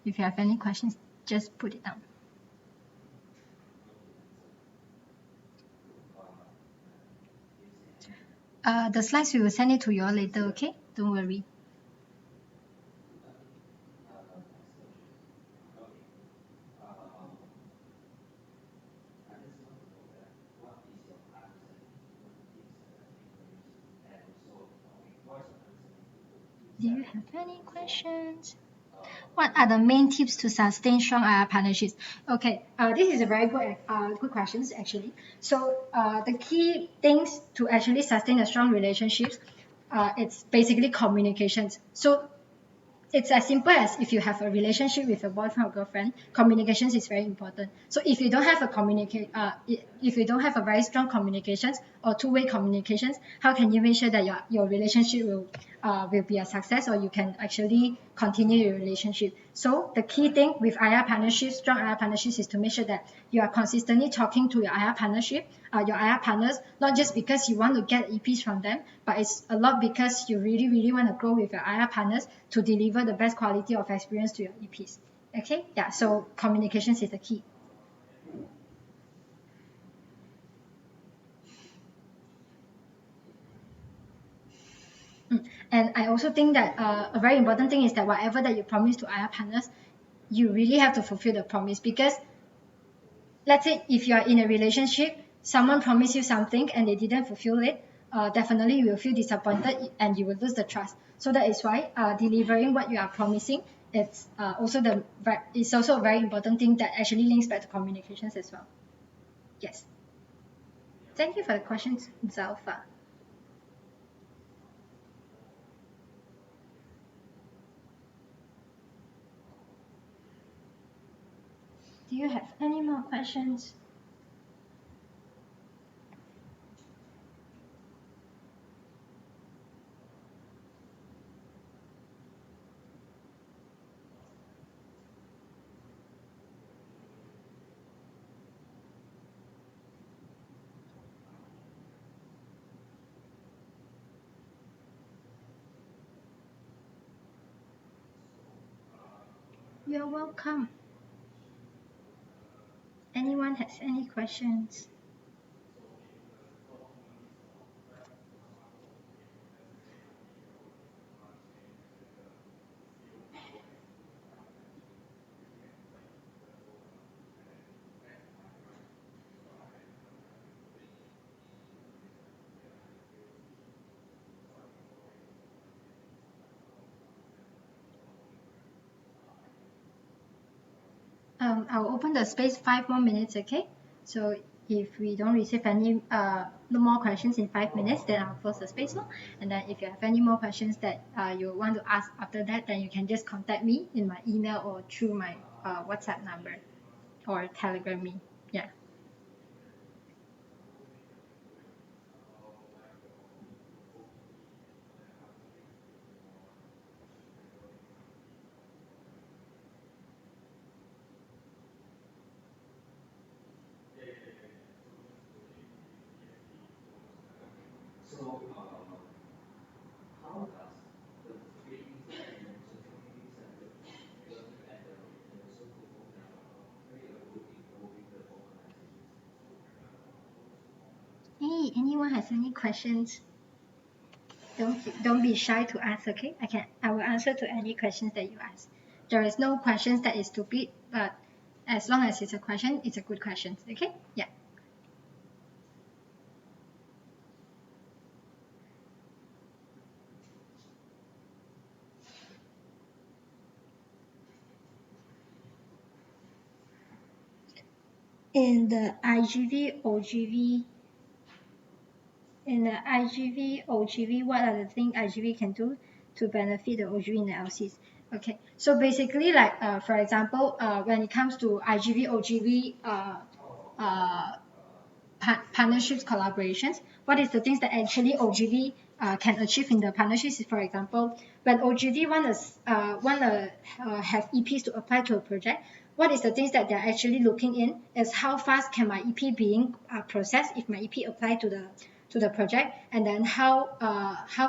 If you have any questions, just put it down. The slides, we will send it to you all later, okay? Don't worry. Do you have any questions? What are the main tips to sustain strong partnerships? Okay, this is a very good questions actually. So the key things to actually sustain a strong relationships, it's basically communications. So it's as simple as if you have a relationship with a boyfriend or girlfriend, communications is very important. So if you don't have if you don't have a very strong communications or two-way communications, how can you make sure that your relationship will be a success, or you can actually continue your relationship? So the key thing with IR partnerships, strong IR partnerships, is to make sure that you are consistently talking to your IR partnership, your IR partners, not just because you want to get EPs from them, but it's a lot because you really, really want to grow with your IR partners to deliver the best quality of experience to your EPs. Okay, yeah, so communications is the key. And I also think that a very important thing is that whatever that you promise to IR partners, you really have to fulfill the promise, because let's say if you are in a relationship, someone promised you something and they didn't fulfill it, definitely you will feel disappointed and you will lose the trust. So that is why delivering what you are promising, it's also a very important thing that actually links back to communications as well. Yes. Thank you for the questions, Zalfa. Do you have any more questions? You're welcome. Anyone has any questions? I'll open the space 5 more minutes, okay? So if we don't receive any no more questions in 5 minutes, then I'll close the space lor. And then if you have any more questions that you want to ask after that, then you can just contact me in my email or through my WhatsApp number or Telegram me. Yeah. Hey, anyone has any questions? Don't be shy to ask, okay? I will answer to any questions that you ask. There is no questions that is stupid, but as long as it's a question, it's a good question. Okay? Yeah. In the iGV, OGV, what are the things iGV can do to benefit the OGV in the LCs? Okay, so basically, like for example, when it comes to iGV, OGV, partnerships collaborations, what is the things that actually OGV can achieve in the partnerships? For example, when OGV want to have EPs to apply to a project, what is the things that they're actually looking in is how fast can my EP being processed if my EP apply to the project, and then how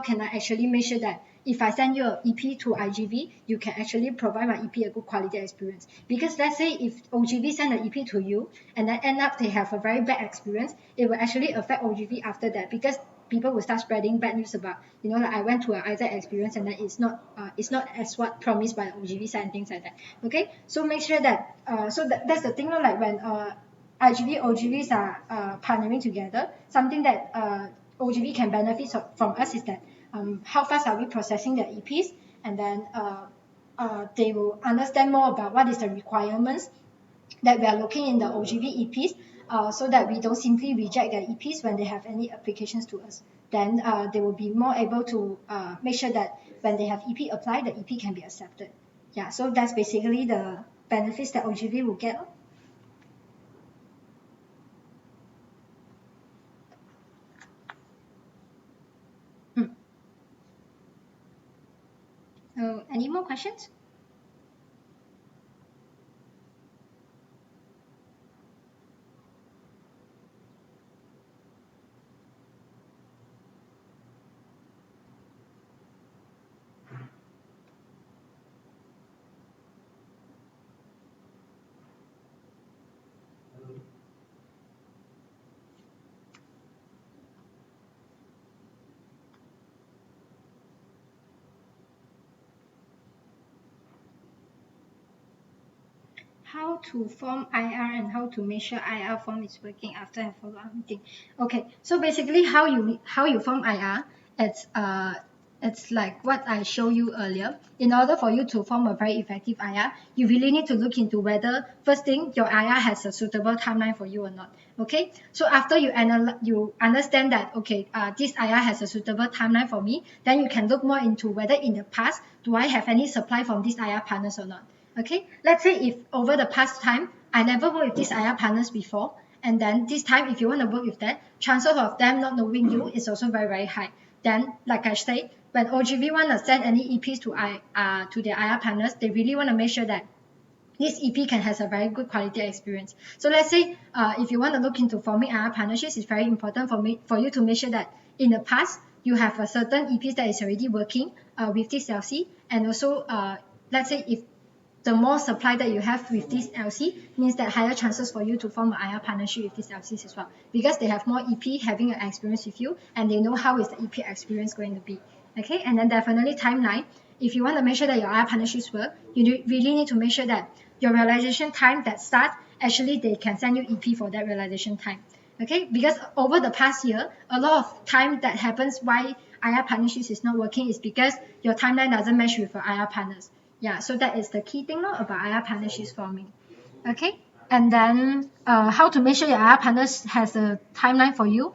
can I actually make sure that if I send you a EP to iGV, you can actually provide my EP a good quality experience. Because let's say if OGV send an EP to you and then end up they have a very bad experience, it will actually affect OGV after that, because people will start spreading bad news about, like I went to an Isaac experience and then it's not as what promised by the OGV side and things like that. Okay, so make sure that that's the thing, like when IGV, OGVs are partnering together, something that OGV can benefit from us is that how fast are we processing the EPs, and then they will understand more about what is the requirements that we are looking in the OGV EPs, so that we don't simply reject their EPs when they have any applications to us. Then they will be more able to make sure that when they have EP applied, the EP can be accepted. Yeah, so that's basically the benefits that OGV will get. So any more questions? How to form IR and how to make sure IR form is working after a follow-up meeting. Okay, so basically how you form IR, it's like what I showed you earlier. In order for you to form a very effective IR, you really need to look into whether, first thing, your IR has a suitable timeline for you or not. Okay, so after you understand that, okay, this IR has a suitable timeline for me, then you can look more into whether in the past do I have any supply from these IR partners or not. Okay, let's say if over the past time I never worked with these IR partners before, and then this time if you want to work with them, chances of them not knowing you is also very, very high. Then, like I said, when OGV want to send any EPs to their IR partners, they really want to make sure that this EP can has a very good quality experience. So let's say if you want to look into forming IR partnerships, it's very important for you to make sure that in the past you have a certain EPs that is already working with this LC, and also let's say if the more supply that you have with this LC means that higher chances for you to form an IR partnership with these LCs as well, because they have more EP having an experience with you and they know how is the EP experience going to be. Okay, and then definitely timeline. If you want to make sure that your IR partnerships work, you really need to make sure that your realization time that starts, actually they can send you EP for that realization time. Okay, because over the past year, a lot of time that happens why IR partnerships is not working is because your timeline doesn't match with your IR partners. Yeah, so that is the key thing about IR partnerships forming. Okay, And then how to make sure your IR partners has a timeline for you.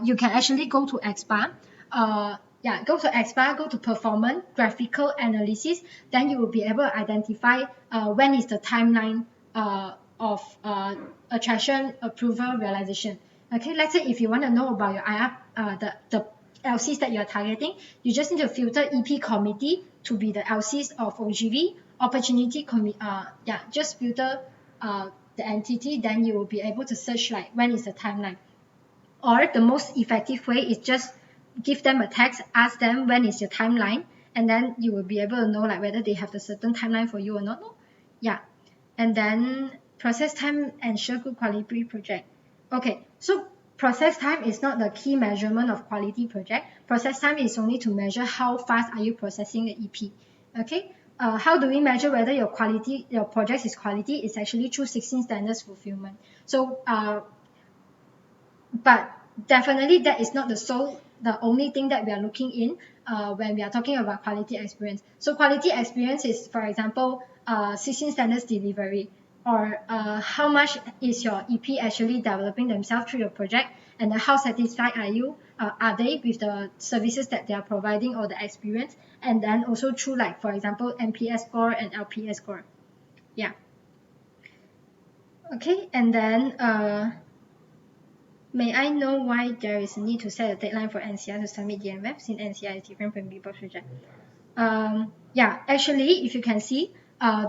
You can actually go to XBAR. Go to XBAR, go to performance, graphical analysis. Then you will be able to identify when is the timeline of attraction, approval, realization. Okay, let's say if you want to know about your IR, the LCs that you're targeting, you just need to filter EP committee to be the LCs of OGV, just filter the entity, then you will be able to search like when is the timeline. Or the most effective way is just give them a text, ask them when is your timeline, and then you will be able to know like whether they have the certain timeline for you or not. Yeah. And then process time ensure good quality project. Okay, so process time is not the key measurement of quality project. Process time is only to measure how fast are you processing the EP. Okay, how do we measure whether your project is quality? It's actually through 16 standards fulfillment. So but definitely that is not the only thing that we are looking in when we are talking about quality experience. So quality experience is, for example, 16 standards delivery, or how much is your EP actually developing themselves through your project, and how satisfied are they with the services that they are providing or the experience, and then also through like, for example, NPS score and LPS score. Yeah. Okay, and then may I know why there is a need to set a deadline for NCR to submit DMF since NCR is different from people project? Actually, if you can see,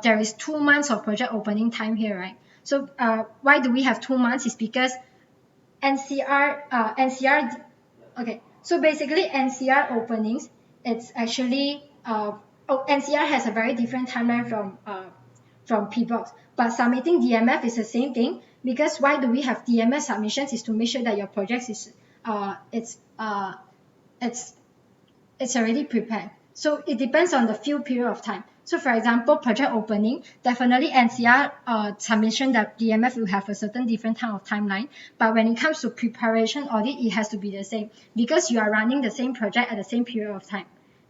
there is 2 months of project opening time here, right? So why do we have 2 months? Is because NCR, okay. So basically NCR openings, it's actually, NCR has a very different timeline from PBox. But submitting DMF is the same thing, because why do we have DMF submissions is to make sure that your project is it's already prepared. So it depends on the few period of time. So for example, project opening, definitely NCR submission that DMF will have a certain different time of timeline. But when it comes to preparation audit, it has to be the same, because you are running the same project at the same period of time.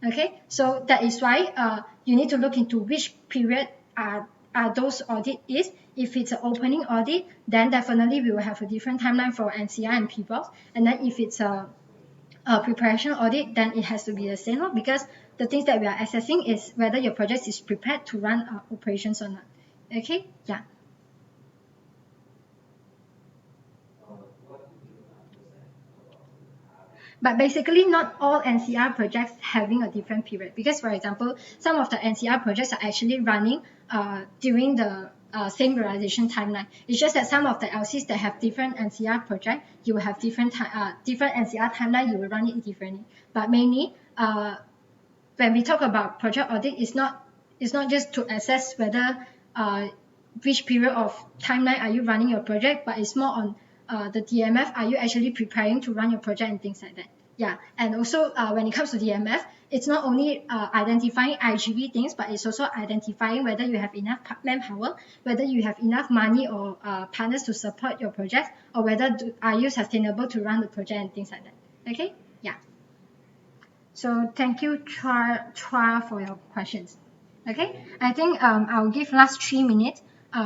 Okay, so that is why you need to look into which period are those audit is. If it's an opening audit, then definitely we will have a different timeline for NCR and PBox. And then if it's a preparation audit, then it has to be the same, because the things that we are assessing is whether your project is prepared to run operations or not. Okay, yeah. But basically, not all NCR projects having a different period, because for example, some of the NCR projects are actually running during the same realization timeline. It's just that some of the LCs that have different NCR project, you will have different NCR timeline, you will run it differently. But mainly, when we talk about project audit, it's not just to assess whether which period of timeline are you running your project, but it's more on the DMF, are you actually preparing to run your project and things like that. Yeah, and also when it comes to DMF, it's not only identifying iGV things, but it's also identifying whether you have enough manpower, whether you have enough money or partners to support your project, or whether are you sustainable to run the project and things like that. Okay, yeah. So thank you, Chua, for your questions. Okay, I think I'll give last 3 minutes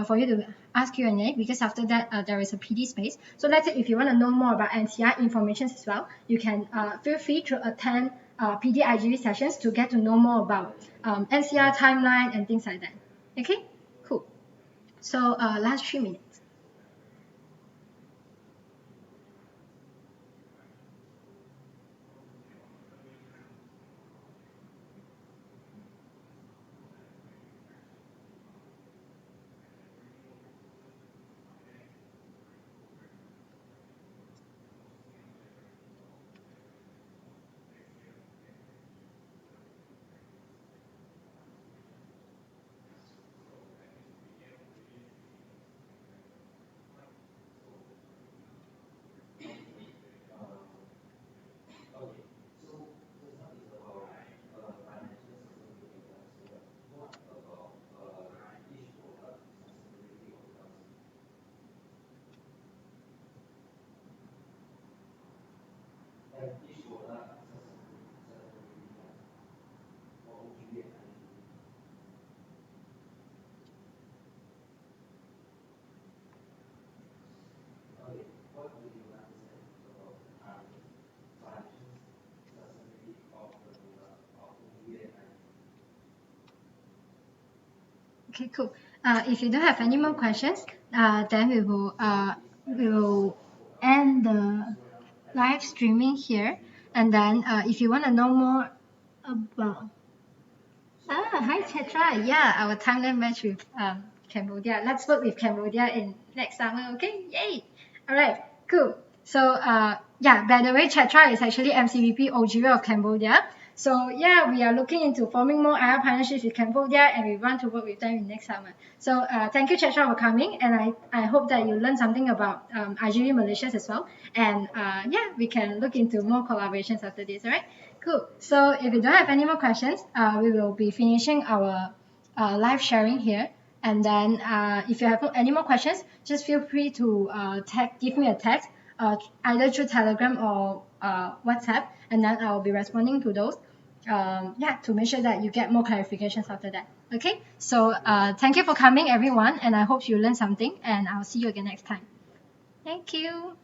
for you to ask Q&A, because after that there is a PD space. So let's say if you want to know more about NCR information as well, you can feel free to attend PD IGV sessions to get to know more about NCR timeline and things like that. Okay, cool. So last 3 minutes. Okay, cool. If you don't have any more questions, then we will end the live streaming here. And then if you want to know more about hi Chetra. Yeah, our timeline match with Cambodia. Let's work with Cambodia in next summer. Okay, yay! All right, cool. So yeah, by the way, Chetra is actually MCVP Algeria of Cambodia. So yeah, we are looking into forming more Arab partnerships with Cambodia, and we want to work with them in next summer. So thank you, Chetra, for coming, and I hope that you learned something about iGV Malaysia as well. And yeah, we can look into more collaborations after this. All right. Cool. So if you don't have any more questions, we will be finishing our live sharing here. And then if you have any more questions, just feel free to give me a text, either through Telegram or WhatsApp, and then I'll be responding to those. Yeah, to make sure that you get more clarifications after that. Okay. So thank you for coming, everyone, and I hope you learned something. And I'll see you again next time. Thank you.